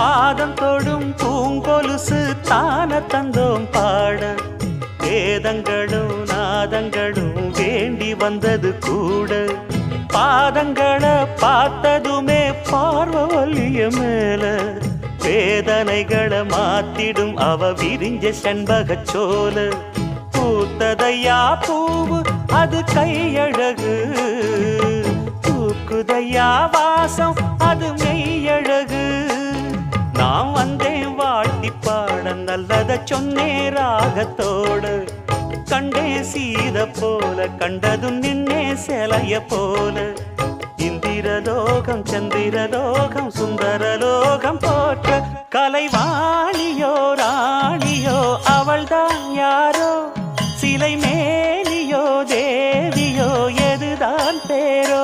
பாதம் தொடும் பூங்கொலுசு தான தந்தோம் பாட வேதங்களும் நாதங்களும் வேண்டி வந்தது கூட பாதங்களை பார்த்ததுமே பார்வலிய மேல வேதனைகளை மாத்திடும் அவ விரிஞ்ச செண்பகச்சோல பூத்ததையா பூவு அது கையழகு தூக்குதையா வாசம் அது மெய்யழகு நான் வந்தேன் வாழ்த்தி பாட நல்லத சொன்னே ராகத்தோடு கண்டே சீத போல கண்டதும் நின்னே சிலைய போல இந்திரலோகம் சந்திரலோகம் சுந்தரலோகம் போற்ற கலைவாணியோ ராணியோ அவள்தான் யாரோ சிலை மேலியோ தேவியோ எதுதான் பேரோ